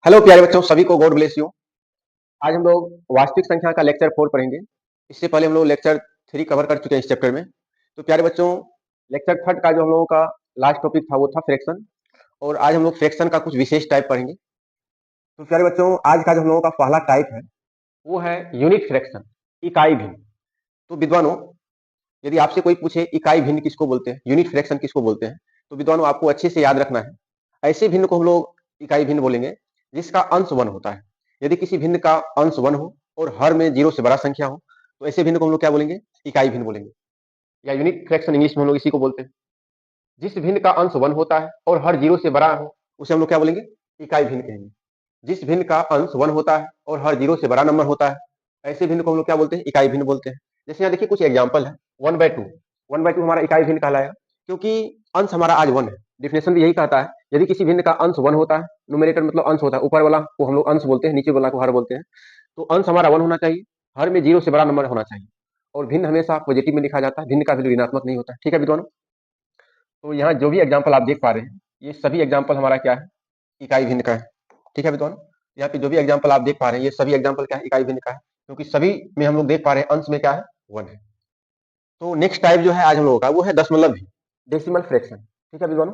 Hello प्यारे बच्चों, सभी को गॉड ब्लेस यू। आज हम लोग वास्तविक संख्या का लेक्चर 4 पढ़ेंगे। इससे पहले हम लोग लेक्चर 3 कवर कर चुके हैं इस चैप्टर में। तो प्यारे बच्चों, लेक्चर थर्ड का जो हम लोगों का लास्ट टॉपिक था वो था फ्रैक्शन, और आज हम लोग फ्रैक्शन का कुछ विशेष टाइप पढ़ेंगे। तो प्यारे बच्चों, आज का जो हम लोगों का पहला टाइप है वो है यूनिट फ्रैक्शन, इकाई भिन्न। तो विद्वानों, यदि आपसे कोई पूछे इकाई भिन्न किसको बोलते हैं, यूनिट फ्रैक्शन किसको बोलते हैं, तो विद्वानों आपको अच्छे से याद रखना है। ऐसे भिन्न को हम लोग इकाई भिन्न बोलेंगे जिसका अंश 1 होता है। यदि किसी भिन्न का अंश 1 हो और हर में 0 से बड़ा संख्या हो, तो ऐसे भिन्न को हम लोग क्या बोलेंगे, इकाई भिन्न बोलेंगे, या यूनिट फ्रैक्शन इंग्लिश में हम लोग इसी को बोलते हैं। जिस भिन्न का अंश 1 होता है और हर 0 से बड़ा हो, उसे हम लोग क्या बोलेंगे, इकाई भिन्न कहेंगे। जिस भिन्न का अंश 1 होता है और हर 0 से बड़ा नंबर होता है, ऐसे भिन्न को हम लोग क्या बोलते हैं, इकाई भिन्न बोलते हैं। जैसे यहाँ देखिए कुछ एग्जाम्पल है। 1/2, 1/2 हमारा इकाई भिन्न कहलाएगा, क्योंकि अंश हमारा आज 1 है। डिफिनेशन भी यही कहता है, यदि किसी भिन्न का अंश 1 होता है, न्यूमरेटर मतलब अंश होता है, ऊपर वाला को हम लोग अंश बोलते हैं, नीचे वाला को हर बोलते हैं। तो अंश हमारा 1 होना चाहिए, हर में 0 से बड़ा नंबर होना चाहिए, और भिन्न हमेशा पॉजिटिव में लिखा जाता है, भिन्न का वैल्यू ऋणात्मक नहीं होता है। ठीक है विद्वानों, तो यहाँ जो भी एग्जाम्पल आप देख पा रहे हैं, ये सभी एग्जाम्पल हमारा क्या है, इकाई भिन्न का है। ठीक है विद्वान, यहाँ पे जो भी एग्जाम्पल आप देख पा रहे हैं, ये सभी एग्जाम्पल क्या है, इकाई भिन्न का है, क्योंकि सभी में हम लोग देख पा रहे हैं अंश में क्या है, 1 है। तो नेक्स्ट टाइप जो है आज हम लोगों का वो है दशमलव भिन्न, डेसिमल फ्रैक्शन। ठीक है विद्वानों,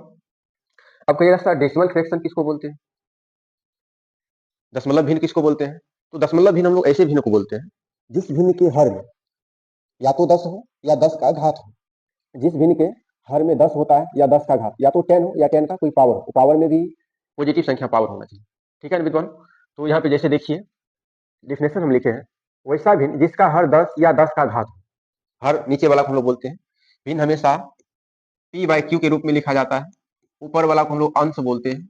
अब कहिएगा सर डेसिमल फ्रैक्शन किसको बोलते हैं, दशमलव भिन्न किसको बोलते हैं। तो दशमलव भिन्न हम लोग ऐसे भिन्न को बोलते हैं जिस भिन्न के हर में या तो 10 हो या 10 का घात हो। जिस भिन्न के हर में 10 होता है या 10 का घात, या तो 10 हो या 10 का कोई पावर हो, पावर में भी पॉजिटिव संख्या पावर होना चाहिए। ठीक है विद्वान, तो यहाँ पे जैसे देखिए डिफिनेशन हम लिखे हैं, वैसा भिन्न जिसका हर 10 या 10 का घात हो। हर नीचे वाला को हम लोग बोलते हैं भिन्न, हमेशा p/q के रूप में लिखा जाता है। ऊपर वाला को हम लोग अंश बोलते हैं,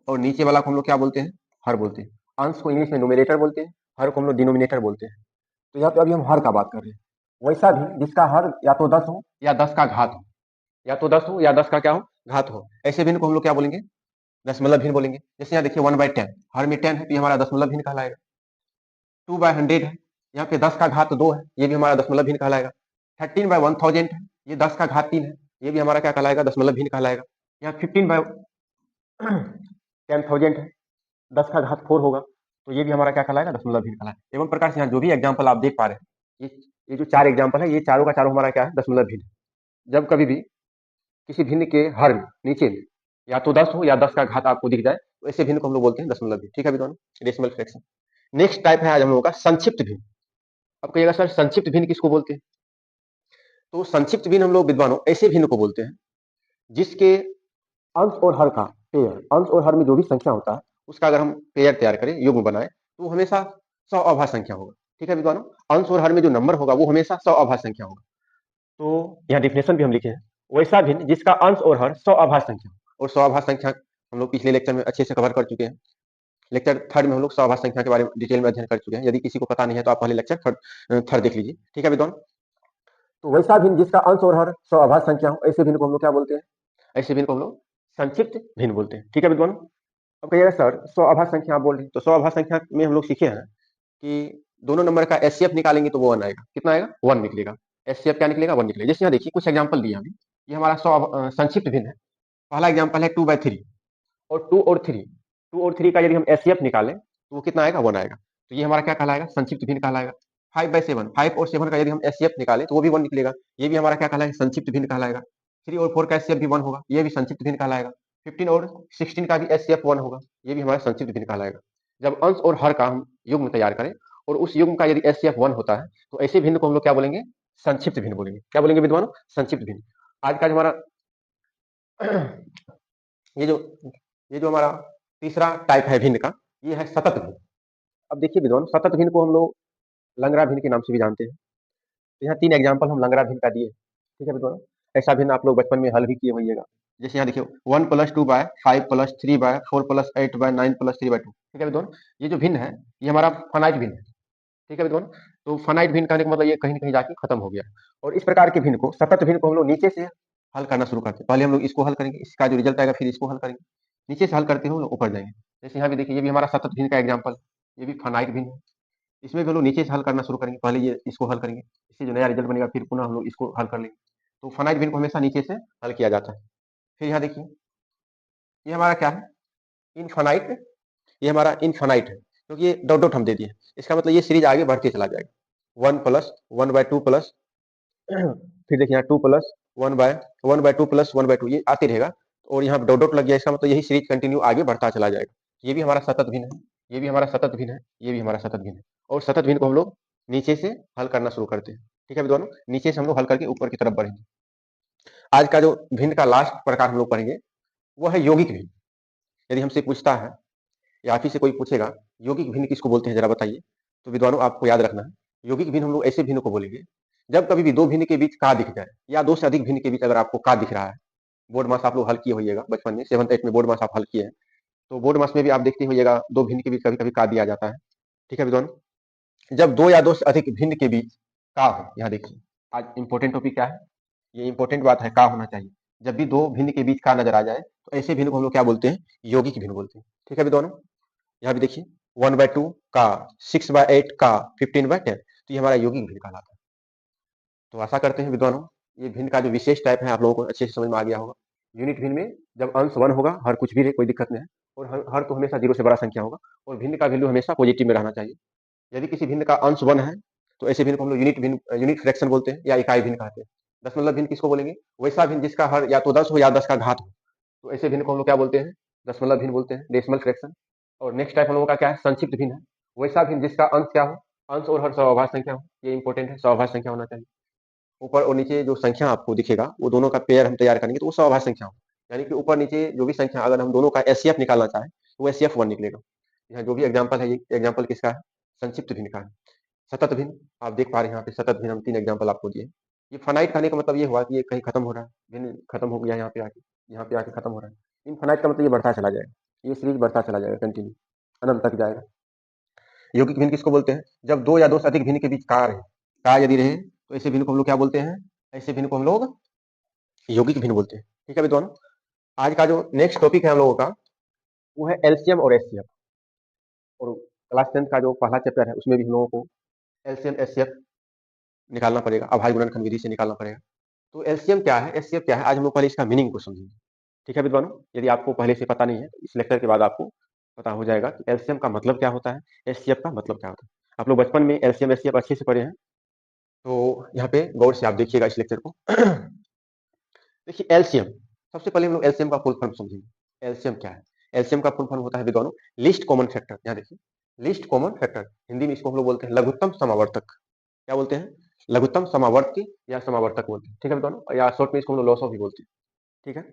और नीचे वाला को हम लोग क्या बोलते हैं, हर बोलते हैं। अंश को इंग्लिश में न्यूमरेटर बोलते हैं, हर को हम लोग डिनोमिनेटर बोलते हैं। तो यहाँ पे अभी हम हर का बात कर रहे हैं। वैसा भी जिसका हर या तो 10 हो या 10 का घात हो, या तो 10 हो या 10 का क्या हो, घात हो, ऐसे भिन्न को हम लोग क्या बोलेंगे, दशमलव भिन्न बोलेंगे। जैसे यहाँ देखिए 1/10, हर में 10 है, तो ये हमारा दशमलव भिन्न कहलाएगा। 2/100 है, यहाँ पे 10 का घात 2 है, ये भी हमारा दशमलव भिन्न कहलाएगा। 13/1000 है, ये 10 का घात 3 है, ये भी हमारा क्या कहलाएगा, दशमलव भिन्न कहलाएगा। यहाँ 15/10,000 है, 10 का घात 4 होगा, तो ये भी हमारा क्या कहलाएगा, दशमलव भिन्न कहलाएगा। एवं प्रकार से यहाँ जो भी एग्जाम्पल आप देख पा रहे हैं, ये जो 4 एग्जाम्पल है, ये चारों का चारों हमारा क्या है, दशमलव भिन्न। जब कभी भी किसी भिन्न के हर में नीचे में या तो 10 हो या 10 का घात आपको दिख जाए, तो ऐसे भिन्न को हम लोग बोलते हैं दशमलव भिन्न। ठीक है विद्वान, डेसिमल फ्रैक्शन। नेक्स्ट टाइप है आज हम लोगों का संक्षिप्त भिन्न। अब कहिएगा सर संक्षिप्त भिन्न किसको बोलते हैं। तो संक्षिप्त भिन्न हम लोग विद्वानों ऐसे भिन्न को बोलते हैं जिसके अंश और हर का पेयर, अंश और हर में जो भी संख्या होता है उसका अगर हम पेयर तैयार करें, युग्म बनाए, तो हमेशा सअभाज्य संख्या होगा। ठीक है विद्वानों, अंश और हर में जो नंबर होगा वो हमेशा सअभाज्य संख्या होगा। तो यहाँ डिफिनेशन भी हम लिखे हैं, वैसा भिन्न जिसका अंश और हर सअभाज्य संख्या हो। और सअभाज्य संख्या हम लोग पिछले लेक्चर में अच्छे से कवर कर चुके हैं। लेक्चर थर्ड में हम लोग सअभाज्य संख्या के बारे में डिटेल में अध्ययन कर चुके हैं। यदि किसी को पता नहीं है तो आप पहले लेक्चर थर्ड देख लीजिए। ठीक है विद्वान, तो वैसा भिन्न जिसका अंश और हर सअभाज्य संख्या हो, ऐसे भिन्न को हम लोग क्या बोलते हैं, ऐसे भिन्न को हम लोग संक्षिप्त भिन्न बोलते हैं। ठीक है विद्वान, अब कहिएगा सर सअभाज्य संख्या आप बोल रहे हैं, तो सअभाज्य संख्या में हम लोग सीखे हैं कि दोनों नंबर का एचसीएफ निकालेंगे तो वो 1 आएगा। कितना आएगा, 1 निकलेगा। एचसीएफ क्या निकलेगा, 1 निकलेगा। जैसे यहाँ देखिए कुछ एग्जांपल दिए अभी, ये हमारा संक्षिप्त भिन्न है। पहला एग्जांपल है 2/3, और 2 और 3 का यदि हम एचसीएफ निकालें तो वो कितना आएगा, 1 आएगा। तो ये हमारा क्या कहलाएगा, संक्षिप्त भिन्न कहलाएगा। 5/7, 5 और 7 का यदि हम एचसीएफ निकालें तो वो भी 1 निकलेगा, ये भी हमारा क्या कहलाएगा, संक्षिप्त भिन्न कहलाएगा। 3 और 4 का एचसीएफ भी 1 होगा, ये भी संक्षिप्त भिन्न कहलाएगा। 15 और 16 का भी एचसीएफ 1 होगा, ये भी हमारा संक्षिप्त भिन्न कहलाएगा। जब अंश और हर का हम युग्म तैयार करें और उस युग्म का यदि एचसीएफ 1 होता है, तो ऐसे भिन्न को हम लोग क्या बोलेंगे, संक्षिप्त भिन्न बोलेंगे। क्या बोलेंगे विद्वानों, संक्षिप्त भिन्न। आज का जो हमारा ये जो ये जो हमारा तीसरा टाइप है भिन्न का, ये है सतत भिन्न। अब देखिए विद्वान, सतत भिन्न को हम लोग लंगरा भिन्न के नाम से भी जानते हैं। तो यहाँ 3 एग्जांपल हम लंगरा भिन्न का दिए। ठीक है विद्वान, ऐसा भिन्न आप लोग बचपन में हल भी किए होइएगा। जैसे यहाँ देखिए 1 + 2/5 + 3/4 + 8/9 + 3/2। ठीक है विद्वान, ये जो भिन्न है ये हमारा फाइनाइट भिन्न है। ठीक है विद्वान, तो फाइनाइट भिन्न कहने का मतलब ये कहीं न कहीं जाके खत्म हो गया। और इस प्रकार के भिन्न को, सतत भिन्न को हम लोग नीचे से हल करना शुरू करते हैं। पहले हम लोग इसको हल करेंगे, इसका जो रिजल्ट आएगा फिर इसको हल करेंगे, नीचे से हल करते हुए ऊपर जाएंगे। जैसे यहाँ भी देखिए, ये भी हमारा सतत भिन्न का एग्जाम्पल, ये भी फाइनाइट भिन्न है। इसमें भी हम लोग नीचे से हल करना शुरू करेंगे, पहले ये इसको हल करेंगे, इससे जो नया रिजल्ट बनेगा फिर पुनः हम लोग इसको हल कर लेंगे। तो फाइनाइट भिन्न को हमेशा नीचे से हल किया जाता है। फिर यहाँ देखिए, ये हमारा क्या है, इनफाइनाइट ये हमारा इनफाइनाइट है, क्योंकि ये डॉट डॉट हम दे दिए हैं। इसका मतलब ये सीरीज आगे बढ़ते चला जाएगा, 1 प्लस 1/2 प्लस फिर देखिए यहाँ 2 प्लस 1/2 प्लस 1/2 ये आते रहेगा, और यहाँ डॉट डॉट लग गया, इसका मतलब यही सीरीज कंटिन्यू आगे बढ़ता चला जाएगा। ये भी हमारा सतत भिन्न है, ये भी हमारा सतत भिन्न है, ये भी हमारा सतत भिन्न है। और सतत भिन्न को हम लोग नीचे से हल करना शुरू करते हैं। ठीक है दोनों, नीचे से हम लोग हल करके ऊपर की तरफ बढ़ेंगे। आज का जो भिन्न का लास्ट प्रकार हम लोग पढ़ेंगे वो है यौगिक भिन्न। यदि हमसे पूछता है या आप ही से कोई पूछेगा यौगिक भिन्न किसको बोलते हैं जरा बताइए, तो विद्वानों आपको याद रखना है, यौगिक भिन्न हम लोग ऐसे भिन्न को बोलेंगे जब कभी भी दो भिन्न के बीच का दिख जाए, या दो से अधिक भिन्न के बीच अगर आपको का दिख रहा है। बोर्ड मास आप लोग हल किए होइएगा बचपन में, 7th 8th में बोर्ड मास आप हल किए हैं, तो बोर्ड मास में भी आप देखते होइएगा दो भिन्न के बीच कभी कभी का दिया जाता है। ठीक है विद्वानों, जब दो या दो से अधिक भिन्न के बीच का हो, यहाँ देखिए आज इंपॉर्टेंट टॉपिक क्या है, ये इंपॉर्टेंट बात है, का होना चाहिए। जब भी दो भिन्न के बीच का नजर आ जाए तो ऐसे भिन्न को हम लोग क्या बोलते हैं, यौगिक भिन्न बोलते हैं। ठीक है विद्वानों, यहाँ भी देखिए 1/2 का, 6/8 का, 15/10, तो ये हमारा यौगिक भिन्न कहलाता है। तो आशा करते हैं विद्वानों ये भिन्न का जो विशेष टाइप है आप लोगों को अच्छे से समझ में आ गया होगा। यूनिट भिन्न में जब अंश 1 होगा, हर कुछ भी रहे कोई दिक्कत नहीं है, और हर तो हमेशा 0 से बड़ा संख्या होगा, और भिन्न का वैल्यू हमेशा पॉजिटिव में रहना चाहिए। यदि किसी भिन्न का अंश 1 है तो ऐसे भिन्न को हम लोग यूनिट फ्रैक्शन बोलते हैं, या इकाई भिन्न कहते हैं। दशमलव भिन्न किसको बोलेंगे, वैसा भिन्न जिसका हर या तो 10 हो या 10 का घात हो, तो ऐसे भिन्न को हम लोग क्या बोलते हैं, दशमलव भिन्न बोलते हैं, डेसिमल फ्रैक्शन। और नेक्स्ट टाइप हम लोगों का क्या है, संक्षिप्त भिन्न है, वैसा भिन्न जिसका अंश क्या हो, अंश और हर सवाभाज्य संख्या हो, ये इंपॉर्टेंट है, सवाभाज्य संख्या होना चाहिए। ऊपर और नीचे जो संख्या आपको दिखेगा वो दोनों का पेयर हम तैयार करेंगे तो वो सवाभाज्य संख्या हो, यानी कि ऊपर नीचे जो भी संख्या अगर हम दोनों का एचसीएफ निकालना चाहें तो वो एचसीएफ 1 निकलेगा। यहाँ जो भी एग्जाम्पल है, ये एग्जाम्पल किसका है, संक्षिप्त भिन्न का है। सतत भिन्न आप देख पा रहे हैं यहाँ पे, सतत भिन्न हम 3 एग्जाम्पल आपको दिए। ये फाइनाइट कहने का मतलब ये हुआ कि ये कहीं खत्म हो रहा है, भिन्न खत्म हो गया यहाँ पे आके खत्म हो रहा है। इनफाइनाइट का मतलब ये बढ़ता चला जाएगा, ये सीरीज बढ़ता चला जाएगा, कंटिन्यू अनंत तक जाएगा। यौगिक भिन्न किसको बोलते हैं, जब दो या दो से अधिक भिन्न के बीच का रहे, का यदि रहे तो ऐसे भिन्न को हम लोग क्या बोलते हैं, ऐसे भिन्न को हम लोग यौगिक भिन्न बोलते हैं। ठीक है विद्वानों, आज का जो नेक्स्ट टॉपिक है हम लोगों का वो है एलसीएम और एचसीएफ। और क्लास 10th का जो पहला चैप्टर है उसमें भी हम लोगों को एलसीएम एचसीएफ निकालना पड़ेगा, अभाज्य गुणनखंड विधि से निकालना पड़ेगा। तो एलसीएम क्या है, एचसीएफ क्या है, आज हम लोग पहले इसका मीनिंग को समझेंगे। ठीक है विद्वानों, यदि आपको पहले से पता नहीं है तो इस लेक्चर के बाद आपको पता हो जाएगा कि एलसीएम का मतलब क्या होता है, एचसीएफ का मतलब क्या होता है। आप लोग बचपन में एलसीएम एचसीएफ अच्छे से पढ़े हैं, तो यहाँ पे गौर से आप देखिएगा इस लेक्चर को। देखिए एलसीएम, सबसे पहले हम लोग एलसीएम का फुल फॉर्म समझेंगे। एलसीएम क्या है, एलसीएम का फुल फॉर्म होता है विद्वानों लिस्ट कॉमन फैक्टर। यहाँ देखिए लिस्ट कॉमन फैक्टर, हिंदी में इसको हम लोग बोलते हैं लघुत्तम समावर्तक। क्या बोलते हैं, लघुत्तम समावर्ती या समावर्तक बोलते हैं। ठीक है विद्वानों, या शॉर्ट में इसको हम लोग लॉसो भी बोलते हैं। ठीक है,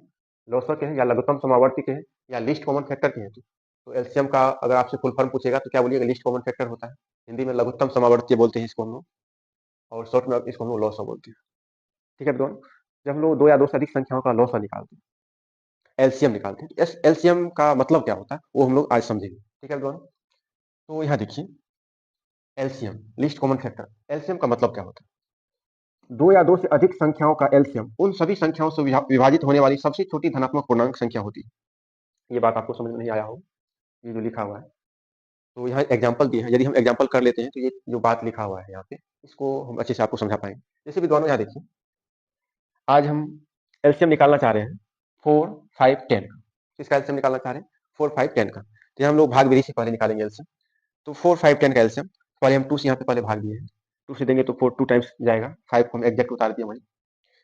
लॉसो के हैं या लघुत्तम समावर्ती के हैं या लिस्ट कॉमन फैक्टर के हैं। तो एलसीएम का अगर आपसे फुल फॉर्म पूछेगा तो क्या बोलिएगा, लिस्ट कॉमन फैक्टर होता है, हिंदी में लघुत्तम समावर्ती बोलते हैं इसको हम लोग, और शॉर्ट में इसको हम लोग लॉसो बोलते हैं। ठीक है विद्वानों, जब हम लोग दो या दो से अधिक संख्याओं का लॉसो निकालते हैं, एलसीएम निकालते हैं, तो एलसीएम का मतलब क्या होता है वो हम लोग आज समझेंगे। ठीक है विद्वानों, तो यहाँ देखिए LCM list common factor, LCM का मतलब क्या होता है, दो या दो से अधिक संख्याओं का एलसीएम उन सभी संख्याओं से विभाजित होने वाली सबसे छोटी धनात्मक पूर्णांक संख्या होती है। ये बात आपको समझ में नहीं आया हो, ये जो लिखा हुआ है, तो यहाँ एग्जाम्पल दिए हैं, यदि हम एग्जाम्पल कर लेते हैं तो ये जो बात लिखा हुआ है यहाँ पे इसको हम अच्छे से आपको समझा पाएंगे। जैसे विद्वानों यहाँ देखिए, आज हम एलसीएम निकालना चाह रहे हैं 4, 5, 10 का। किसका एलसीएम निकालना चाह रहे हैं, 4, 5, 10 का। तो हम लोग भाग विधि से पहले निकालेंगे एलसीएम। तो 4, 5, 10 का एलसीएम पहले हम 2 से यहाँ पे पहले भाग दिए हैं, 2 से देंगे तो 4 2 टाइम्स जाएगा, 5 को हम एग्जैक्ट उतार दिए वहीं,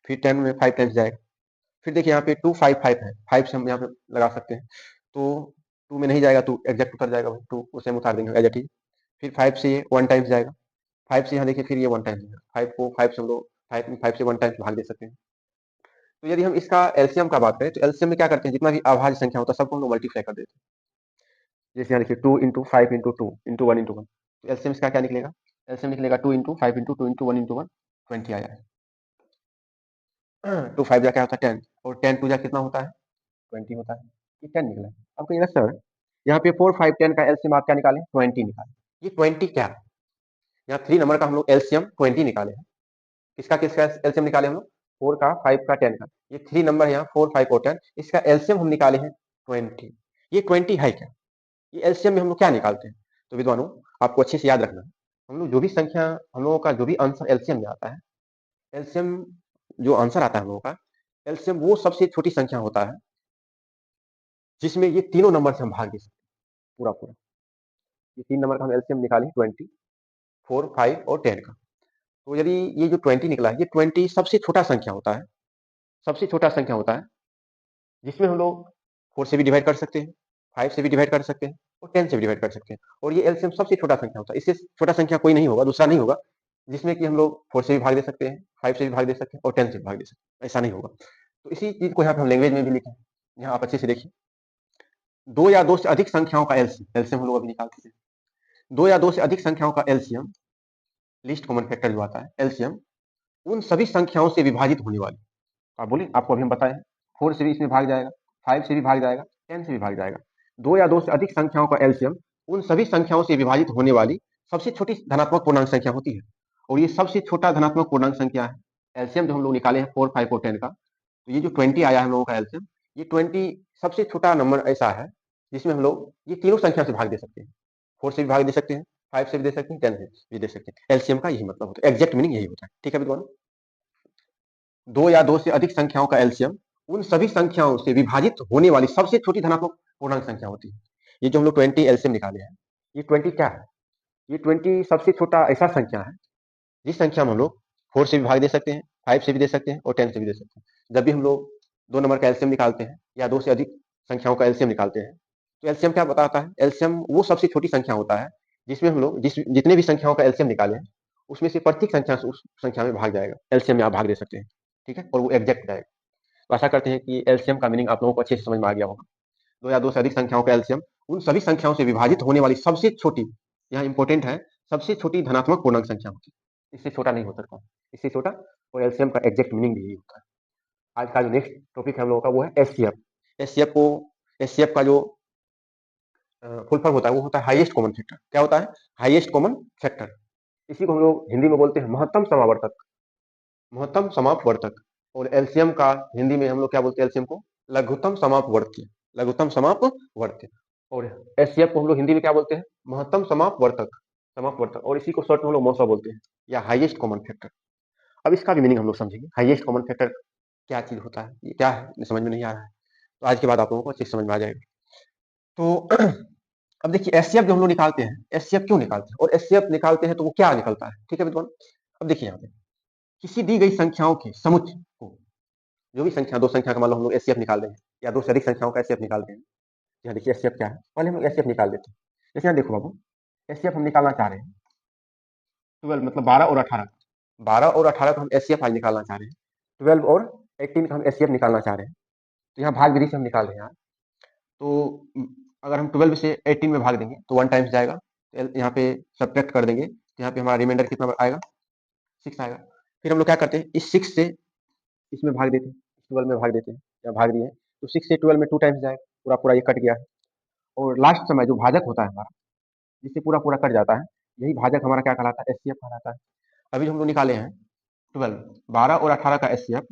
फिर 10 में 5 टाइम्स जाएगा। फिर देखिए यहाँ पे 2, 5, 5 है, 5 से हम यहाँ पे लगा सकते हैं, तो 2 में नहीं जाएगा तो एग्जैक्ट उतर जाएगा वही, 2 उसे हम उतार देंगे एज इट इज। फिर 5 से ये 1 टाइम्स जाएगा, 5 से यहाँ देखिए फिर ये 1 टाइम्स जाएगा, 5 को 5 से हम लोग 5 से 1 टाइम्स भाग दे सकते हैं। तो यदि हम इसका एलसीएम का बात करें तो एलसीएम में क्या करते हैं, जितना भी अभाज्य संख्या होता है सबको हम लोग मल्टीप्लाई कर देते हैं। जैसे यहाँ देखिए 2 इंटू 5 इंटू 2 इंटू 1 इंटू 1, तो एलसीएम इसका क्या निकलेगा, एलसीएम निकलेगा 2 इंटू 5 इंटू 2 इंटू 1 इंटू 1, 20 आया है। 2 5 जा क्या होता है 10, और 10 2 जा कितना होता है 20 होता है, ये 10 निकला है। अब कहिएगा सर यहाँ पे 4 5 10 का एलसीएम आप क्या निकाले, 20 निकाले। ये 20 क्या है, यहाँ 3 नंबर का हम लोग एलसीएम 20 निकाले हैं। किसका किसका एलसीएम निकाले हम लोग, 4 का 5 का 10 का, ये 3 नंबर यहाँ 4 5 और 10, इसका एलसीएम हम निकाले हैं 20। ये 20 है क्या, ये एलसीएम में हम लोग क्या निकालते हैं। तो विद्वानों आपको अच्छे से याद रखना है, हम लोग जो भी संख्या, हम लोगों का जो भी आंसर एलसीएम में आता है, एलसीएम जो आंसर आता है हम लोगों का, एलसीएम वो सबसे छोटी संख्या होता है जिसमें ये तीनों नंबर से हम भाग दे सकते हैं। पूरा पूरा। ये 3 नंबर का हम एलसीएम निकालें 20, 4, 5 और 10 का। तो यदि ये जो 20 निकला है, ये 20 सबसे छोटा संख्या होता है, सबसे छोटा संख्या होता है, जिसमें हम लोग 4 से भी डिवाइड कर सकते हैं, 5 से भी डिवाइड कर सकते हैं और 10 से भी डिवाइड कर सकते हैं। और ये एलसीएम सबसे छोटा संख्या होता है, इससे छोटा संख्या कोई नहीं होगा, दूसरा नहीं होगा, जिसमें कि हम लोग 4 से भी भाग दे सकते हैं, 5 से भी भाग दे सकते हैं और 10 से भी भाग दे सकते हैं, ऐसा नहीं होगा। तो इसी चीज को यहाँ पे हम लैंग्वेज में भी लिखे हैं, यहाँ आप अच्छे से देखिए। 2 या 2 से अधिक संख्याओं का एलसीएम, एलसीएम हम लोग अभी निकालते हैं। 2 या 2 से अधिक संख्याओं का एलसीएम, लीस्ट कॉमन फैक्टर जो आता है एलसीएम, उन सभी संख्याओं से विभाजित होने वाली, आप बोलिए, आपको अभी हम बताए हैं, 4 से भी इसमें भाग जाएगा, 5 से भी भाग जाएगा, 10 से भी भाग जाएगा। 2 या 2 से अधिक संख्याओं का एलसीएम उन सभी संख्याओं से विभाजित होने वाली सबसे छोटी धनात्मक पूर्णांक संख्या होती है। और ये सबसे छोटा धनात्मक पूर्णांक संख्या है। एलसीएम जो हम लोग निकाले हैं 4, 5 और 10 का, तो ये जो 20 आया है हम लोगों का एलसीएम, ये 20 सबसे छोटा नंबर ऐसा है जिसमें हम लोग ये तीनों संख्या से भाग दे सकते हैं। 4 से भी भाग दे सकते हैं, 5 से भी दे सकते हैं, 10 से भी दे सकते हैं। एलसीएम का यही मतलब होता है, एग्जैक्ट मीनिंग यही होता है। ठीक है विद्वान, 2 या 2 से अधिक संख्याओं का एलसीएम उन सभी संख्याओं से विभाजित होने वाली सबसे छोटी धनात्मक पूर्णांक संख्या होती है। ये जो हम लोग 20 एलसीएम निकाले हैं, ये 20 क्या है? ये 20 सबसे छोटा ऐसा संख्या है जिस संख्या में हम लोग 4 से भी भाग दे सकते हैं, 5 से भी दे सकते हैं और 10 से भी दे सकते हैं। जब भी हम लोग 2 नंबर का एलसीएम निकालते हैं या 2 से अधिक संख्याओं का एलसीएम निकालते हैं, तो एलसीएम क्या बताता है? एलसीएम वो सबसे छोटी संख्या होता है जिसमें हम लोग जितने भी संख्याओं का एलसीएम निकाले हैं, उसमें से प्रत्येक संख्या से उस संख्या में भाग जाएगा। एलसीएम में आप भाग दे सकते हैं, ठीक है, और वो एग्जैक्ट जाएगा। तो आशा करते हैं कि एलसीएम का मीनिंग आप लोगों को अच्छे से समझ में आ गया होगा। 2 या 2 से अधिक संख्याओं का एलसीएम उन सभी संख्याओं से विभाजित होने वाली सबसे छोटी, यहाँ इंपॉर्टेंट है, सबसे छोटी धनात्मक पूर्णांक संख्या होती है। इससे छोटा नहीं हो सकता, इससे छोटा। और एलसीएम का एग्जैक्ट मीनिंग भी यही होता है। आज का जो नेक्स्ट टॉपिक है हम लोगों का वो है एचसीएफ। एचसीएफ का जो फुल फॉर्म होता है वो होता है हाईएस्ट कॉमन फैक्टर। क्या होता है? Highest common factor. इसी को हम लोग हिंदी में बोलते हैं महत्तम समावर्तक, महत्तम समापवर्तक। और एलसीएम का हिंदी में हम लोग क्या बोलते हैं? एलसीएम को लघुत्तम समापवर्त्य, लघुत्तम समापवर्त्य। और एचसीएफ को हम लोग हिंदी में क्या बोलते हैं? महत्तम समापवर्तक, समापवर्तक। और इसी को शॉर्ट में हम लोग मौसा बोलते हैं, या हाईएस्ट कॉमन फैक्टर। अब इसका भी मीनिंग हम लोग समझेंगे। हाईएस्ट कॉमन फैक्टर क्या चीज होता है, ये क्या है, समझ में नहीं आ रहा है, तो आज के बाद आप लोगों को अच्छे से समझ में आ जाएगा। तो अब देखिए एचसीएफ जो हम लोग निकालते हैं, एचसीएफ क्यों निकालते हैं और एचसीएफ निकालते हैं तो वो क्या निकलता है? ठीक है विद्वान, अब देखिए यहाँ पे किसी दी गई संख्याओं के समुच्चय को, जो भी संख्या, 2 संख्या का मान लो हम लोग एचसीएफ निकाल रहे हैं या 2 से अधिक संख्याओं का एचसीएफ निकालते हैं। यहाँ देखिए एचसीएफ क्या है, पहले हम लोग एचसीएफ निकाल देते हैं। जैसे यहाँ देखो बाबू, एचसीएफ हम निकालना चाह रहे हैं 12, मतलब 12 और 18, 12 और 18 का हम एचसीएफ आज निकालना चाह रहे हैं। 12 और 18 का हम एचसीएफ निकालना चाह रहे हैं। तो यहाँ भाग विधि से हम निकाल रहे हैं। तो अगर हम 12 से 18 में भाग देंगे तो 1 टाइम्स जाएगा, यहाँ पे सब्ट्रैक्ट कर देंगे, तो यहाँ पे हमारा रिमाइंडर कितना आएगा? 6 आएगा। फिर हम लोग क्या करते हैं, इस 6 से इसमें भाग देते हैं, 12 में भाग देते हैं, या भाग दिए, तो 6 से 12 में 2 टाइम्स जाएगा, पूरा पूरा ये कट गया है। और लास्ट समय जो भाजक होता है हमारा, जिससे पूरा पूरा कट जाता है, यही भाजक हमारा क्या कहलाता है? एचसीएफ कहलाता है। अभी जो हम लोग निकाले हैं 12, 12 और 18 का एचसीएफ,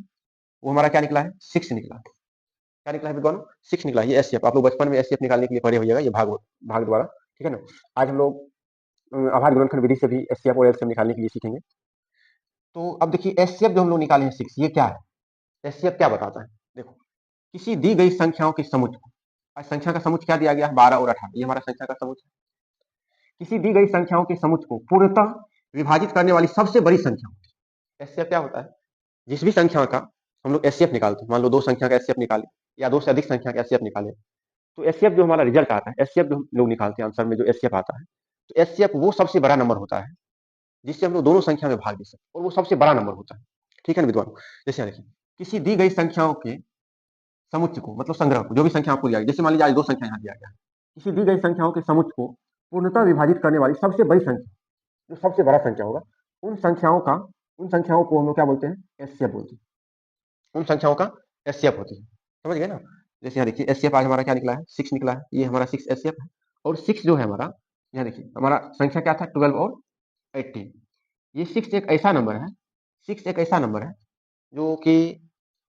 वो हमारा क्या निकला है? 6 निकला। क्या निकला है विद्वान? 6 निकला। ये एचसीएफ आप लोग बचपन में एचसीएफ निकालने के लिए पढ़े होइएगा, ये भाग भाग द्वारा, ठीक है ना। आज हम लोग आभार गुणनखंड विधि से भी एचसीएफ और एलसीएम निकालने के लिए सीखेंगे। तो अब देखिए एचसीएफ जो हम लोग निकाले हैं 6, ये क्या है? एचसीएफ क्या बताता है? देखो, किसी दी गई संख्याओं के समुच्चय को, आज संख्या का समुच्चय क्या दिया गया है? 12 और 18, ये हमारा संख्या का समुच्चय है। किसी दी गई संख्याओं के समुच्चय को पूर्णतः विभाजित करने वाली सबसे बड़ी संख्या होती है। एचसीएफ क्या होता है? जिस भी संख्या का हम लोग एचसीएफ निकालते हैं, मान लो 2 संख्या का एचसीएफ निकाले या 2 से अधिक संख्या का एचसीएफ निकाले, तो एचसीएफ जो हमारा रिजल्ट आता है, एचसीएफ जो हम लोग निकालते हैं आंसर में जो एचसीएफ आता है, तो एचसीएफ वो सबसे बड़ा नंबर होता है जिससे हम लोग दोनों संख्या में भाग दे सकते हैं, और वो सबसे बड़ा नंबर होता है। ठीक है ना विद्वान? जैसे देखिए, किसी दी गई संख्याओं के समुच्चय को, मतलब संग्रह को, जो भी संख्या आपको दिया गया, जैसे मान लीजिए आज 2 संख्या यहाँ दिया गया है, किसी दी गई संख्याओं के समुच्चय को पूर्णतः विभाजित करने वाली सबसे बड़ी संख्या, जो सबसे बड़ा संख्या होगा, उन संख्याओं को हम लोग क्या बोलते हैं? एचसीएफ बोलते हैं। उन संख्याओं का एचसीएफ होती है, समझ गए ना। जैसे यहाँ देखिए एचसीएफ आज हमारा क्या निकला है? 6 निकला है, ये हमारा 6 एचसीएफ है। और 6 जो है हमारा, यहाँ देखिए हमारा संख्या क्या था? 12 और 18। ये 6 एक ऐसा नंबर है, 6 एक ऐसा नंबर है जो कि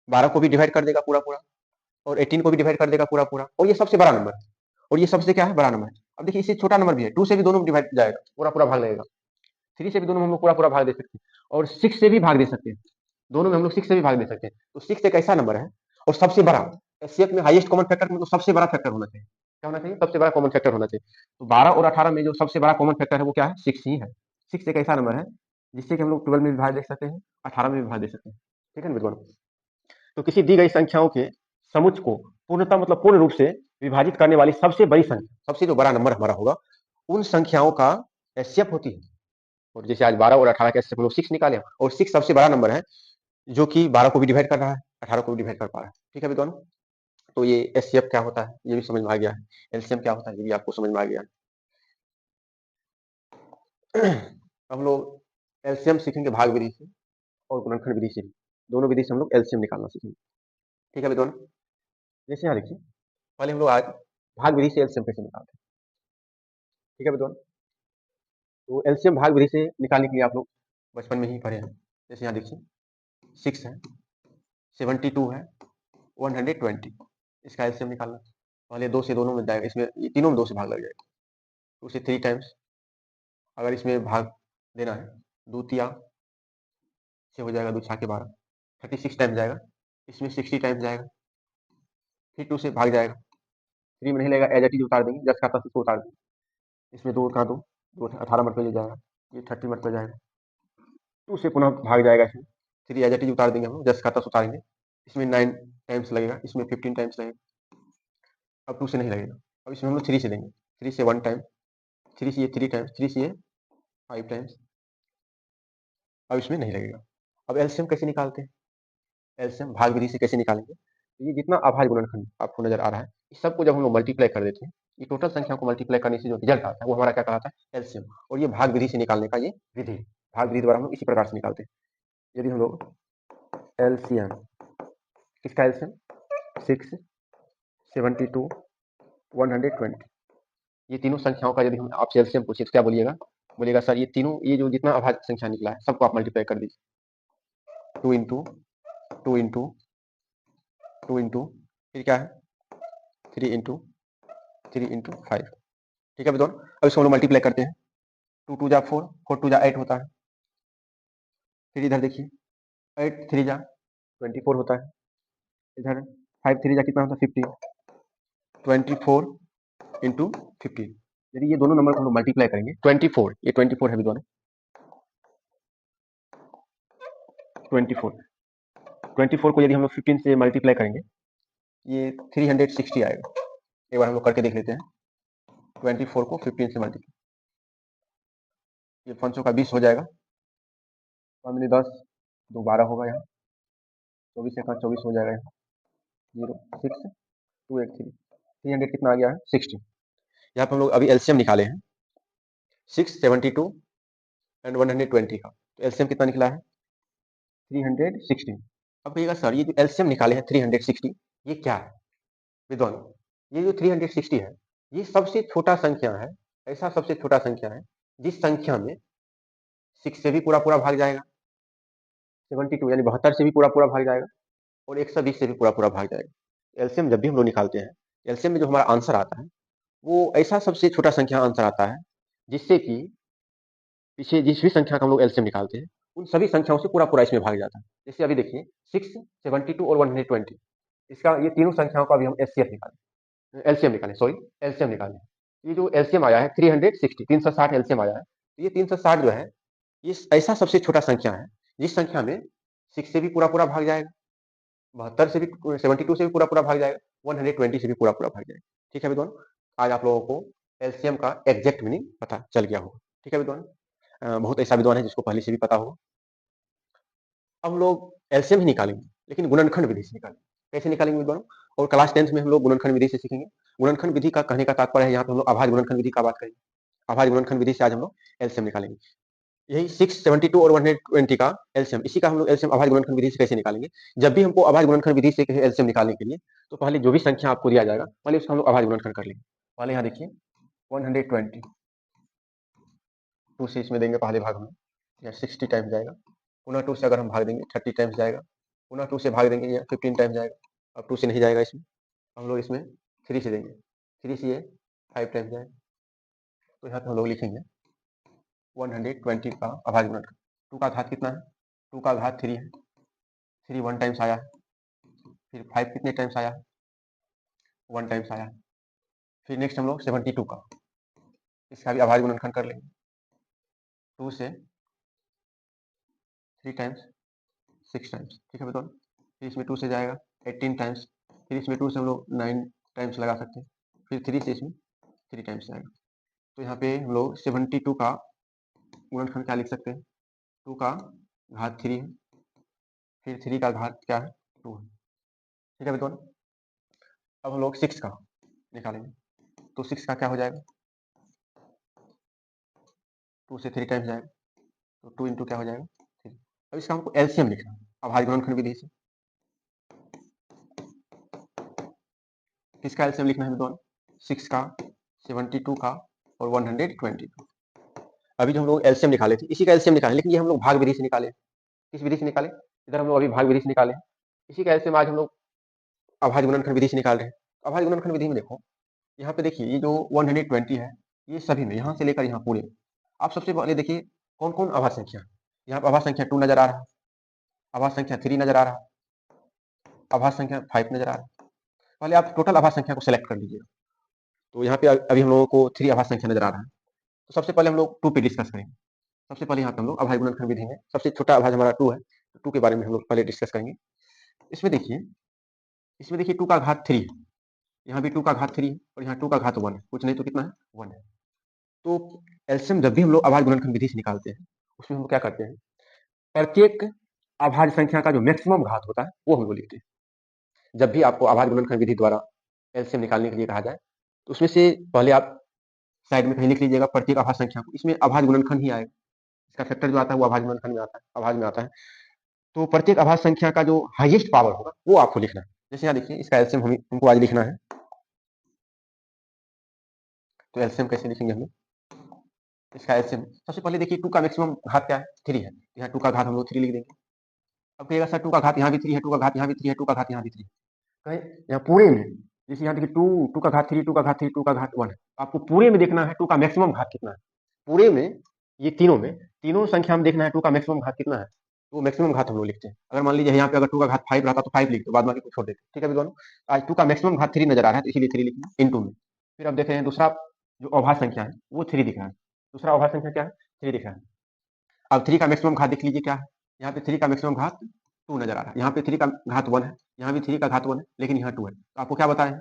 12 को भी डिवाइड कर देगा पूरा पूरा, और 18 को भी डिवाइड कर देगा पूरा पूरा, और ये सबसे बड़ा नंबर है। और ये सबसे क्या है? बड़ा नंबर है। अब देखिए इससे छोटा नंबर भी है, 2 से भी दोनों डिवाइड जाएगा, पूरा पूरा भाग लगेगा। 3 से भी दोनों में हम लोग पूरा पूरा भाग दे सकते हैं, और 6 से भी भाग दे सकते हैं, दोनों में हम लोग 6 से भी भाग दे सकते हैं। तो 6 एक ऐसा नंबर है और सबसे बड़ा, एचसीएफ में हाईएस्ट कॉमन फैक्टर मतलब सबसे बड़ा फैक्टर होना चाहिए। क्या होना चाहिए, सबसे बड़ा कॉमन फैक्टर होना चाहिए। तो 12 और 18 में जो सबसे बड़ा कॉमन फैक्टर है वो क्या है, 6 ही है। 6 एक ऐसा नंबर है जिससे कि हम लोग 12 में विभाज्य देख सकते हैं, 18 में विभाज्य दे सकते हैं। ठीक है ना विद्वान। तो किसी दी गई संख्याओं के समुच्च को पूर्णतः मतलब पूर्ण रूप से विभाजित करने वाली सबसे बड़ी संख्या, सबसे जो बड़ा नंबर हमारा होगा, उन संख्याओं का एचसीएफ होती है। और जैसे आज 12 और 18 के एचसीएफ हम लोग 6 निकाले, और 6 सबसे बड़ा नंबर है जो कि 12 को भी डिवाइड कर रहा है, 18 को भी डिवाइड कर पा रहा है। ठीक है विद्वान। तो ये एचसीएफ क्या होता है ये भी समझ में आ गया है, एलसीएम क्या होता है ये भी आपको समझ में आ गया है। हम लोग एलसीएम सीखेंगे भाग विधि से और गुणनखंड विधि से भी, दोनों विधि से हम लोग एलसीएम निकालना सीखेंगे। ठीक है विद्वान। जैसे यहाँ देखिए, पहले हम लोग आज भाग विधि से एलसीएम कैसे निकालते हैं। ठीक है विद्वान। तो एलसीएम भाग विधि से निकालने के लिए आप लोग बचपन में ही पढ़े हैं। जैसे यहाँ देखिए 6 है, 72 है, 120, इसका एलसीएम निकालना। पहले 2 से दोनों में जाएगा, इसमें ये तीनों में 2 से भाग लग जाएगा, 2 से 3 टाइम्स। अगर इसमें भाग देना है, 2 तिया से हो जाएगा, 2 छाके 12, 36 टाइम जाएगा। इसमें 60 टाइम जाएगा, फिर 2 से भाग जाएगा, 3 में नहीं लगेगा, एज इट इज उतार देंगे, 10 का 10 उतार देंगे। इसमें 2 का 2, 18 मरतबे ले जाएगा, ये 30 मरतबे जाएगा। 2 से पुनः भाग जाएगा, इसमें 3 एज इट इज उतार देंगे हम लोग, 10 का 10 उतारेंगे। इसमें 9 टाइम्स लगेगा, इसमें 15 टाइम्स लगेगा। अब 2 से नहीं लगेगा, अब इसमें हम लोग 3 से देंगे, 3 से 1 टाइम, 3 से ये 3 टाइम्स, 3 से ये 5 टाइम्स। अब इसमें नहीं लगेगा। अब एलसीएम कैसे निकालते हैं, एलसीएम भाग विधि से कैसे निकालेंगे। तो ये जितना अभाज्य गुणनखंड आपको नजर आ रहा है, इस सबको जब हम लोग मल्टीप्लाई कर देते हैं, ये टोटल संख्या को मल्टीप्लाई करने से जो रिजल्ट आता है वो हमारा क्या कहलाता है, एलसीएम। और ये भाग विधि से निकालने का ये विधि, भाग विधि द्वारा हम लोग इसी प्रकार से निकालते हैं। यदि हम लोग एलसीएम, किसका एलसीएम, 6, 72, 120, ये तीनों संख्याओं का यदि हम आपसे एलसीएम पूछे तो क्या बोलिएगा, बोलिएगा सर ये तीनों, ये जो जितना अभाज्य संख्या निकला है सबको आप मल्टीप्लाई कर दीजिए, 2 इंटू 2 इंटू 2 इंटू फिर क्या है 3 इंटू 3 इंटू 5। ठीक है विद्वान। अब इसको हम लोग मल्टीप्लाई करते हैं, 2 टू जा 4, 4 टू जा 8 होता है। फिर इधर देखिए 8 3 जा 24 होता है। इधर 5 3 जा कितना होता है, 15, 24 इंटू 15। यदि ये दोनों नंबर को हम लोग मल्टीप्लाई करेंगे, 24, ये 24 है विद्वान, 24, 24 को यदि हम लोग 15 से मल्टीप्लाई करेंगे, ये 360 आएगा। एक बार हम लोग करके देख लेते हैं, 24 को 15 से मल्टीप्लाई, ये 500 का 20 हो जाएगा, 10, 2 12 होगा, यहाँ 24 से 24 हो जाएगा, 0 6 2 8 3, 300 कितना आ गया है, 60। यहाँ पे हम लोग अभी एलसीएम निकाले हैं 6, 72 एंड 120 का, तो एलसीएम कितना निकला है, 316। अब कहिएगा सर ये जो एलसीएम निकाले हैं 360, ये क्या है विद्वान, ये जो 360 है ये सबसे छोटा संख्या है, ऐसा सबसे छोटा संख्या है जिस संख्या में 6 से भी पूरा पूरा भाग जाएगा, 72 यानी 72 से भी पूरा पूरा भाग जाएगा, और 120 से भी पूरा पूरा भाग जाएगा। एलसीएम जब भी हम लोग निकालते हैं, एलसीएम में जो हमारा आंसर आता है वो ऐसा सबसे छोटा संख्या आंसर आता है जिससे कि पीछे जिस भी संख्या का हम लोग एलसीएम निकालते हैं उन सभी संख्याओं से पूरा पूरा इसमें भाग जाता है। जैसे अभी देखिए 6, 72 और 120, इसका ये तीनों संख्याओं का अभी हम एचसीएफ निकालें, एलसीएम निकालें, सॉरी एलसीएम निकालें। ये जो एलसीएम आया है 360, 360 एलसीएम आया है। ये 360 जो है ये ऐसा सबसे छोटा संख्या है जिस संख्या में 6 से भी पूरा पूरा भाग जाएगा, 72 से भी, 72 से भी पूरा पूरा भाग जाएगा, 120 से भी पूरा पूरा भाग जाएगा। ठीक है विद्वान। आज आप लोगों को एलसीएम का एग्जैक्ट मीनिंग पता चल गया होगा। ठीक है विद्वान। बहुत ऐसा विद्वान है जिसको पहले से भी पता होगा। अब हम लोग एलसीएम ही निकालेंगे लेकिन गुणनखंड विधि से निकालेंगे। कैसे निकालेंगे विद्वान, और क्लास 10th में हम लोग गुणनखंड विधि से सीखेंगे। गुणनखंड विधि का कहने का तात्पर्य है यहाँ पे हम लोग अभाज्य गुणनखंड विधि का बात करेंगे। अभाज्य गुणनखंड विधि से आज हम लोग एलसीएम निकालेंगे। यही 6, 72 और 120 का एलसीएम, इसी का हम लोग एलसीएम अभाज्य गुणनखंड विधि से कैसे निकालेंगे। जब भी हमको अभाज्य गुणनखंड विधि से एलसीएम निकालने के लिए, तो पहले जो भी संख्या आपको दिया जाएगा पहले उसका हम लोग अभाज्य गुणनखंड कर लेंगे। पहले यहाँ देखिए 120, 2 से इसमें देंगे पहले भाग में, या 60 टाइम्स जाएगा। पुनः 2 से अगर हम भाग देंगे 30 टाइम्स जाएगा। पुनः 2 से भाग देंगे या 15 टाइम्स जाएगा। अब 2 से नहीं जाएगा, इसमें हम लोग इसमें 3 से देंगे, 3 से ये 5 टाइम्स जाएगा। तो यहाँ पे हम लोग लिखेंगे 120 का अभाज्य गुणनखंड। 2 का घात कितना है, 2 का घात 3 है, 3 1 टाइम्स आया है। फिर 5 कितने टाइम्स आया है, 1 टाइम्स आया है। फिर नेक्स्ट हम लोग 72 का, इसका भी अभाज्य गुणनखंड कर लेंगे। 2 से 3 टाइम्स 6 टाइम्स, ठीक है बेटा। फिर इसमें 2 से जाएगा 18 टाइम्स, फिर इसमें 2 से हम लोग 9 टाइम्स लगा सकते हैं, फिर 3 से इसमें 3 टाइम्स जाएगा। तो यहाँ पे हम लोग 72 का गुणनखंड क्या लिख सकते हैं, 2 का घात 3 है, फिर 3 का घात क्या है, 2 है, ठीक है बेटा। अब हम लोग 6 का निकालेंगे, तो 6 का क्या हो जाएगा, 2 से 3 टाइम्स जाएगा, तो 2 इंटू क्या हो जाएगा, 3। अब इसका हमको एलसीएम लिखना है अभाज्य गुणनखंड विधि से। किसका एलसीएम लिखना है विद्वान, 6 का, 72 का और 122। अभी जो हम लोग एलसीएम निकाले थे इसी का एलसीएम निकाले, लेकिन ये हम लोग भाग विधि से निकाले। किस विधि से निकाले, इधर हम लोग अभी भाग विधि से निकाले, इसी का एलसीएम आज हम लोग अभाज्य गुणनखंड विधि से निकाल रहे हैं। अभाज्य गुणनखंड विधि में देखो, यहाँ पे देखिए ये जो 120 है, ये सभी में यहाँ से लेकर यहाँ पूरे। आप सबसे पहले देखिए कौन कौन अभाज्य संख्या, यहाँ पर अभाज्य संख्या 2 नजर आ रहा है, अभाज्य संख्या 3 नजर आ रहा है, अभाज्य संख्या 5 नजर आ रहा है। पहले आप टोटल अभाज्य संख्या को सिलेक्ट कर लीजिएगा। तो यहाँ पे अभी हम लोगों को 3 अभाज्य संख्या नजर आ रहा है। तो सबसे पहले हम लोग 2 पे डिस्कस करेंगे। सबसे पहले यहाँ पे हम लोग अभाज्य गुणनखंड विधि में सबसे छोटा अभाज्य हमारा 2 है, तो 2 के बारे में हम लोग पहले डिस्कस करेंगे। इसमें देखिए 2 का घात 3 है, यहाँ भी 2 का घात 3 है और यहाँ 2 का घात 1 है, कुछ नहीं तो कितना है, 1 है। तो एलसीएम जब भी हम लोग अभाज्य गुणनखंड विधि से निकालते हैं, उसमें हम लोग क्या करते हैं, प्रत्येक अभाज्य संख्या का जो मैक्सिमम घात होता है वो हम लोग लिखते हैं। जब भी आपको अभाज्य गुणनखंड विधि द्वारा एलसीएम निकालने के लिए कहा जाए, तो उसमें से पहले आप साइड में कहीं लिख लीजिएगा प्रत्येक अभाज्य संख्या को, इसमें अभाज्य गुणनखंड ही आएगा, इसका फैक्टर जो आता है वो अभाज्य गुणनखंड में आता है, अभाज्य में आता है। तो प्रत्येक अभाज्य संख्या का जो हाईएस्ट पावर होगा वो आपको लिखना है। जैसे यहाँ देखिए इसका एलसीएम हमको आज लिखना है, तो एलसीएम कैसे लिखेंगे हम लोग, इसका एलसीएम सबसे पहले देखिए 2 का मैक्सिमम घात क्या है, 3 है, यहाँ 2 का घात हम लोग 3 लिख देंगे। अब कहेगा सर 2 का घात यहाँ भी 3 है, 2 का घात यहाँ भी 3 है, 2 का घात यहाँ भी 3 है, कहें यहाँ पूरे में, जैसे यहाँ देखिए 2 का घात 3, 2 का घात 3, 2 का घात 1 है, आपको पूरे में देखना है 2 का मैक्सिमम घात कितना है। पूरे में ये तीनों में, तीनों संख्या में देखना है 2 का मैक्सिमम घात कितना है, तो मैक्सिमम घात हम लोग लिखते हैं। अगर मान लीजिए यहाँ पे अगर 2 का घात 5 रहता तो 5 लिखते, बाद बाकी को छोड़ देते, ठीक है दोनों। आज 2 का मैक्सिमम घात 3 नजर आ रहा है, तो इसीलिए 3 लिखना इनटू में। फिर अब देख रहे हैं दूसरा जो अभाज्य संख्या है वो 3 दिख रहा है, दूसरा अभाज्य संख्या क्या है, 3 दिख रहा है। अब 3 का मैक्सिमम घात देख लीजिए क्या है, यहाँ पे 3 का मैक्सिमम घात 2 नजर आ रहा है, यहाँ पे 3 का घात 1 है, यहाँ भी 3 का घात 1 है, लेकिन यहाँ 2 है। तो आपको क्या बताएं,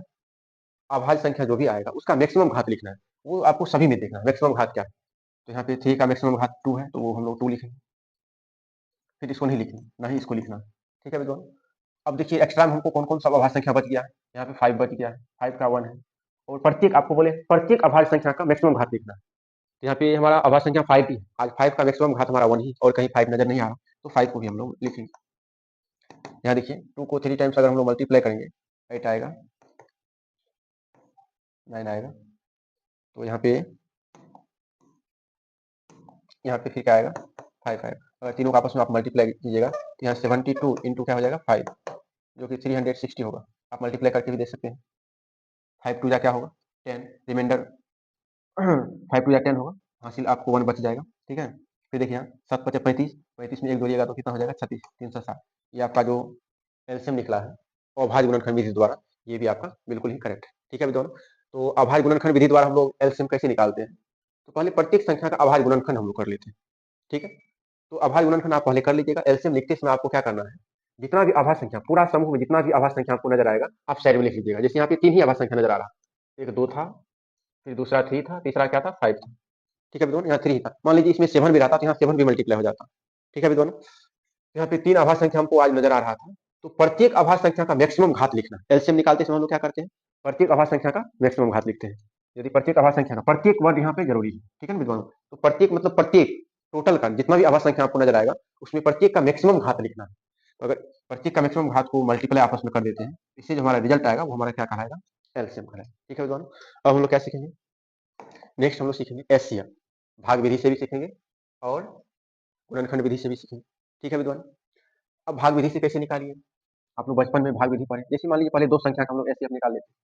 अभाज्य संख्या जो भी आएगा उसका मैक्सिमम घात लिखना है, वो आपको सभी में देखना है मैक्सिमम घात क्या है। तो यहाँ पे 3 का मैक्सिमम घात 2 है, तो वो हम लोग 2 लिखेंगे, फिर इसको नहीं लिखना, ना ही इसको लिखना, ठीक है विद्वान। अब देखिए एक्स्ट्रा में हमको कौन कौन सा अभाज्य संख्या बच गया है, यहाँ पे 5 बच गया है, 5 का 1 है, और प्रत्येक आपको बोले प्रत्येक अभाज्य संख्या का मैक्सिमम घात लिखना है। तो यहाँ पे हमारा अभाज्य संख्या 5 ही है, आज 5 का मैक्सिमम घात हमारा 1 ही, और कहीं 5 नजर नहीं आ रहा, तो 5 को भी हम लोग लिखेंगे। यहाँ देखिए 2 को 3 टाइम्स अगर हम लोग मल्टीप्लाई करेंगे 8 आएगा, 9 आएगा, तो यहाँ पे फिर क्या आएगा, 5 आएगा। अगर तीनों का आपस में आप मल्टीप्लाई कीजिएगा तो यहाँ 72 इंटू क्या हो जाएगा 5, जो कि 360 होगा। आप मल्टीप्लाई करके भी दे सकते हैं। 5 टू जा क्या होगा 10, रिमाइंडर 5 टू जा 10 होगा, हासिल आपको 1 बच जाएगा, ठीक है। फिर देखिए यहाँ 7 पचे 35, 35 में 1 जोड़िएगा तो कितना हो जाएगा 36, 360। ये आपका जो एलसीएम निकला है अभाज्य गुणनखंड विधि द्वारा, ये भी आपका बिल्कुल ही करेक्ट है, ठीक है दोनों। तो अभाज्य गुणनखंड विधि द्वारा हम लोग एलसीएम कैसे निकालते हैं, तो पहले प्रत्येक संख्या का अभाज्य गुणनखंड हम लोग कर लेते हैं, ठीक है। तो अभाज्य गुणनखंड आप पहले कर लीजिएगा। एलसीएम लिखते समय आपको क्या करना है, जितना भी अभाज्य संख्या पूरा समूह में जितना भी अभाज्य संख्या आपको नजर आएगा आप साइड में लिख लीजिएगा। जैसे यहाँ पे 3 ही अभाज्य संख्या नजर आ रहा है, एक 2 था, फिर दूसरा 3 था, तीसरा क्या था 5 था, ठीक है दोनों। यहाँ 3 ही था, मान लीजिए इसमें 7 भी रहता तो यहाँ 7 भी मल्टीप्लाई हो जाता, ठीक है दोनों। यहाँ पे 3 अभाज्य संख्या हमको आज नजर आ रहा था, तो प्रत्येक अभाज्य संख्या का मैक्सिमम घात लिखना। एलसीएम निकालते समय हम लोग क्या करते हैं, प्रत्येक अभाज्य संख्या का मैक्सिमम घात लिखते हैं। यदि प्रत्येक अभाज्य संख्या का प्रत्येक वर्ड यहाँ पे जरूरी है, ठीक है ना विद्वानों। तो प्रत्येक मतलब प्रत्येक टोटल का जितना भी अभाज्य संख्या आपको नजर आएगा उसमें प्रत्येक का मैक्सिमम घात लिखना है। तो अगर प्रत्येक का मैक्सिमम घात को मल्टीप्लाई आपस में कर देते हैं, इससे जो हमारा रिजल्ट आएगा वो हमारा क्या कहलाएगा, एलसीएम कहलाएगा, ठीक है विद्वानों। अब हम लोग क्या सीखेंगे, नेक्स्ट हम लोग सीखेंगे एससीएम, भाग विधि से भी सीखेंगे और गुणनखंड विधि से भी सीखेंगे, ठीक है विद्वान। अब भाग विधि से कैसे निकालिए, आप लोग बचपन में भाग विधि पढ़े, जैसे मान लीजिए पहले दो संख्या का हम लोग एससीएफ निकाल लेते हैं,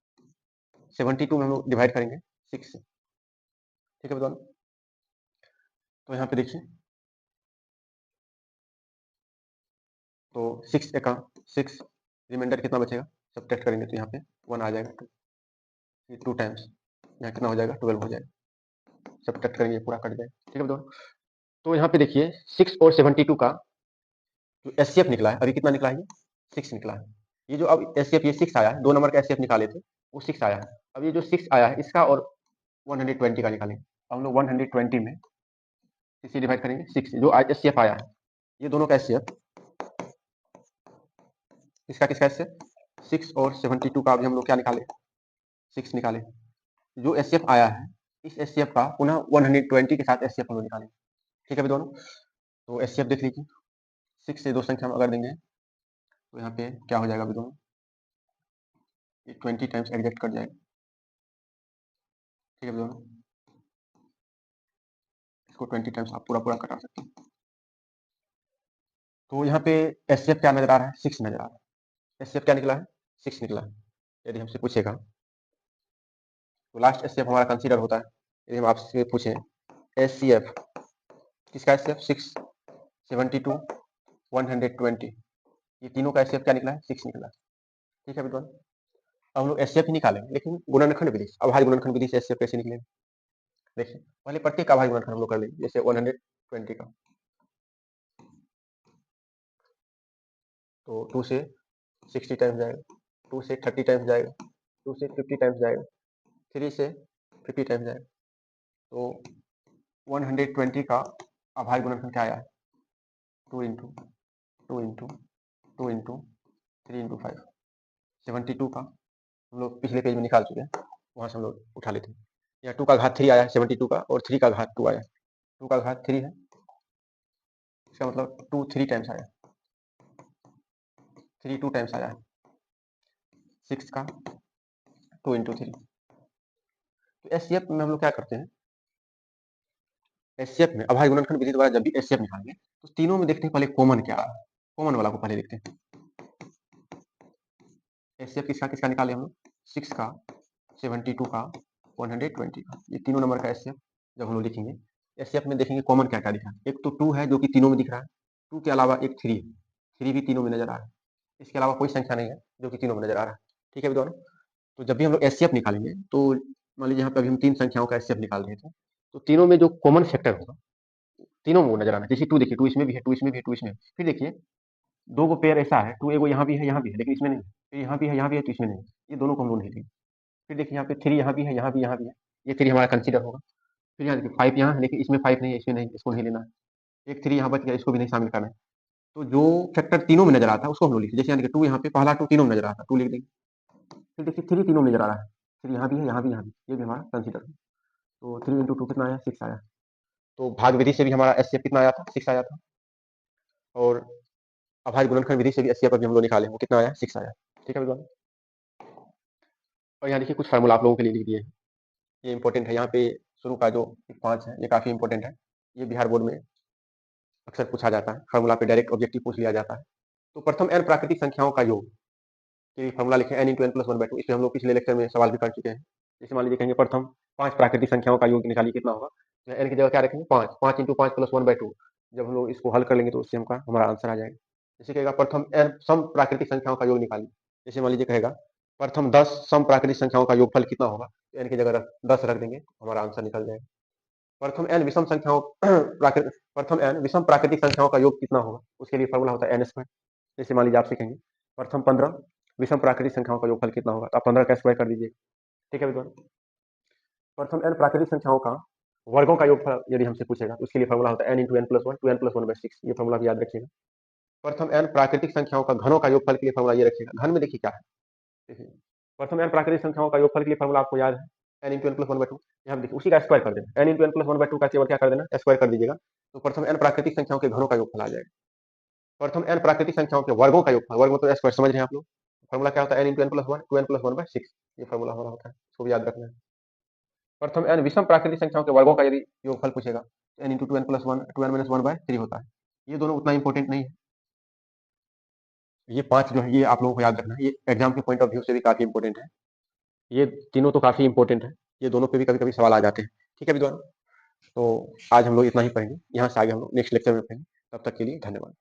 72 में हम लोग डिवाइड करेंगे 6 से, ठीक है विद्वान। तो यहाँ पे देखिए, तो 6 एका 6, रिमाइंडर कितना बचेगा, सब्ट्रैक्ट करेंगे तो यहाँ पे 1 आ जाएगा, 2 टाइम्स यहाँ कितना हो जाएगा 12 हो जाएगा, सब कट करेंगे पूरा कट जाएगा। ठीक है दोस्तों, तो यहाँ पे देखिए 6 और 72 का जो एचसीएफ निकला है, अभी कितना निकला है, 6 निकला है। ये जो अब एचसीएफ ये 6 आया है, 2 नंबर का एचसीएफ निकाले थे वो 6 आया है। अब ये जो 6 आया है इसका और 120 का निकालेंगे। हम लोग 120 में इसे डिवाइड करेंगे 6 जो एचसीएफ आया है, ये दोनों का एचसीएफ, इसका किसका एचसीएफ 6 और 72 का अभी हम लोग क्या निकाले, 6 निकाले। जो एचसीएफ आया है इस एचसीएफ का पुनः 120 के साथ एचसीएफ हम लोग निकालेंगे। ठीक है अभी दोनों, तो एचसीएफ देख लीजिए, 6 से 2 संख्या हम अगर देंगे तो यहाँ पे क्या हो जाएगा अभी दोनों, ये 20 टाइम्स एग्जैक्ट कट जाएगा। ठीक है दोनों, इसको 20 टाइम्स आप पूरा पूरा कटा सकते हैं। तो यहाँ पे एचसीएफ क्या नजर आ रहा है, 6 नजर आ रहा है। एचसीएफ क्या निकला है, 6 निकला है। यदि हमसे पूछेगा तो लास्ट एचसीएफ हमारा कंसीडर होता है। यदि हम आपसे पूछें एचसीएफ किसका, एचसीएफ 6, 72, 120, ये तीनों का एचसीएफ क्या निकला है, 6 निकला है। ठीक है विद्वान, अब हम लोग एचसीएफ ही निकालेंगे, लेकिन गुणनखंड विधि से, अभाज्य गुणनखंड विधि से एचसीएफ कैसे निकलेगा देखिए। पहले प्रत्येक का अभाज्य गुणनखंड हम लोग कर लेंगे, जैसे 120 का, तो 2 से 60 टाइम्स जाएगा, 2 से 30 टाइम्स जाएगा, 2 से 50 टाइम्स जाएगा, 3 से 50 टाइम्स जाएगा। तो 120 का अभाज्य गुणनखंड क्या आया है, 2 इंटू 2 इंटू 2 इंटू 3 इंटू 5। 72 का हम लोग पिछले पेज में निकाल चुके हैं, वहां से हम लोग उठा लेते हैं। यहाँ 2 का घात 3 आया है 72 का, और 3 का घात 2 आया है। 2 का घात 3 है, इसका मतलब 2 3 टाइम्स आया, 3 2 टाइम्स आया है। 6 का 2 इंटू 3। तो एचसीएफ में हम लोग क्या करते हैं, एचसीएफ में अभाज्य गुणनखंड विधि द्वारा जब भी एचसीएफ निकालेंगे तो तीनों में देखते हैं पहले कॉमन क्या है, कॉमन वाला को पहले देखते हैं। एचसीएफ किसका किसका निकाले हम लोग, 6 का, 72 का, 120 का, ये तीनों नंबर का एचसीएफ जब हम लोग लिखेंगे, एचसीएफ में देखेंगे कॉमन क्या क्या दिख रहा है। एक तो 2 है जो कि तीनों में दिख रहा है, 2 के अलावा एक 3 है, 3 भी तीनों में नजर आ रहा है, इसके अलावा कोई संख्या नहीं है जो कि तीनों में नजर आ रहा है। ठीक है विद्वान, तो जब भी हम लोग एचसीएफ निकालेंगे तो मान लीजिए यहाँ पे अभी हम 3 संख्याओं का एचसीएफ निकाल रहे थे, तो तीनों में जो कॉमन फैक्टर होगा तीनों में वो नजर आना। जैसे 2 देखिए, 2 इसमें भी है, 2 इसमें भी है, 2 इसमें है। फिर देखिए 2 को पेयर ऐसा है, 2 एगो यहाँ भी है, यहाँ भी है, लेकिन इसमें नहीं है। फिर यहाँ भी है, यहाँ भी है, तो इसमें नहीं है। ये दोनों को हम लोग नहीं लेंगे। फिर देखिए यहाँ पे 3 यहाँ भी है, यहाँ भी, यहाँ भी है, ये 3 हमारा कंसीडर होगा। फिर यहाँ देखिए 5 यहाँ है, लेकिन इसमें 5 नहीं है, इसमें नहीं, इसको नहीं लेना है। एक 3 यहाँ बच गया, इसको भी नहीं शामिल करना है। तो जो फैक्टर तीनों में नजर आता है उसको हम लोग लिखते हैं। जैसे यहाँ देखिए 2 यहाँ पे, पहला 2 तीनों में नजर आता है, 2 लिख देंगे। फिर देखिए 3 तीनों में नजर आ रहा है, 3 यहाँ भी है, यहाँ भी, यहाँ भी, ये भी हमारा कंसीडर है। तो 3 इंटू 2 कितना आया, 6 आया। तो भाग विधि से भी हमारा एचसीएफ कितना आया था, 6 आया था। और अभाज्य गुणनखंड विधि से भी एचसीएफ अभी हम लोग निकाले, वो कितना आया, 6 आया। ठीक है विद्वान, और यहाँ देखिए कुछ फार्मूला आप लोगों के लिए लिख दिए हैं, ये इंपॉर्टेंट है। यहाँ पे शुरू का जो 5 है ये काफी इंपॉर्टेंट है, ये बिहार बोर्ड में अक्सर पूछा जाता है, फार्मूला पे डायरेक्ट ऑब्जेक्टिव पूछ लिया जाता है। तो प्रथम n प्राकृतिक संख्याओं का योग, ये फार्मूला लिखे n इंटू एन प्लस 1/2, इस पे हम लोग पिछले लेक्चर में सवाल भी कर चुके हैं। जैसे मान लीजिए कहेंगे प्रथम 5 प्राकृतिक संख्याओं का योग निकालिए, कितना होगा, तो n की जगह क्या रखेंगे, 5, 5 इंटू 5 प्लस 1/2। जब हम लोग इसको हल कर लेंगे तो उससे हमारा आंसर आ जाएगा। जैसे कहेगा प्रथम n सम प्राकृतिक संख्याओं का योग निकालिए, जैसे मान लीजिए कहेगा प्रथम 10 सम प्राकृतिक संख्याओं का योगफल कितना होगा, तो n की जगह 10 रख देंगे, हमारा आंसर निकल जाएगा। प्रथम n विषम संख्याओं प्रथम n विषम प्राकृतिक संख्याओं का योग कितना होगा, उसके लिए फॉर्मूला होता है n स्क्वायर। जैसे मान लीजिए आपसे कहेंगे प्रथम 15 विषम प्राकृतिक संख्याओं का योगफल कितना होगा, तो आप 15 का स्क्वायर कर दीजिए। ठीक है विद्वान, प्रथम n प्राकृतिक संख्याओं का वर्गों का योगफल यदि हमसे पूछेगा तो उसके लिए फॉर्मूला होता है n into n plus 1, 2n plus 1/6, ये फॉर्मूला भी याद रखिएगा। प्रथम n प्राकृतिक संख्याओं का घनों का योगफल के लिए फॉर्मूला ये रखिएगा। घन में देखिए क्या है, देखिए प्रथम n प्राकृतिक संख्याओं का योगफल के लिए फॉर्मूला आपको याद है n इंटू एन प्लस 1/2, यहाँ देखिए उसी का स्क्वायर कर देना, n इंटू एन प्लस 1/2 का केवल क्या कर देना, स्क्वायर कर दीजिएगा, तो प्रथम n प्राकृतिक संख्याओं के घनों का योगफल आ जाएगा। प्रथम n प्राकृतिक संख्याओं के वर्गों का योगफल, वर्ग में तो स्क्वायर समझ रहे हैं आप लोग, फॉर्मूला क्या होता है n into n plus 1, 2n plus 1/6, ये फॉर्मूला हमारा होता है, इसको भी याद रखना है। प्रथम n विषम प्राकृतिक संख्याओं के वर्गों का यदि योगफल पूछेगा तो n into 2n plus 1, 2n minus 1/3 होता है। ये दोनों उतना इंपॉर्टेंट नहीं है, ये 5 जो है ये आप लोगों को याद रखना है, ये एग्जाम के पॉइंट ऑफ व्यू से भी काफी इंपॉर्टेंट है। ये तीनों तो काफी इंपॉर्टेंट है, ये दोनों पे भी कभी कभी सवाल आ जाते हैं। ठीक है विद्वान, तो आज हम लोग इतना ही पढ़ेंगे, यहाँ से आगे हम लोग नेक्स्ट लेक्चर में पढ़ेंगे। तब तक के लिए धन्यवाद।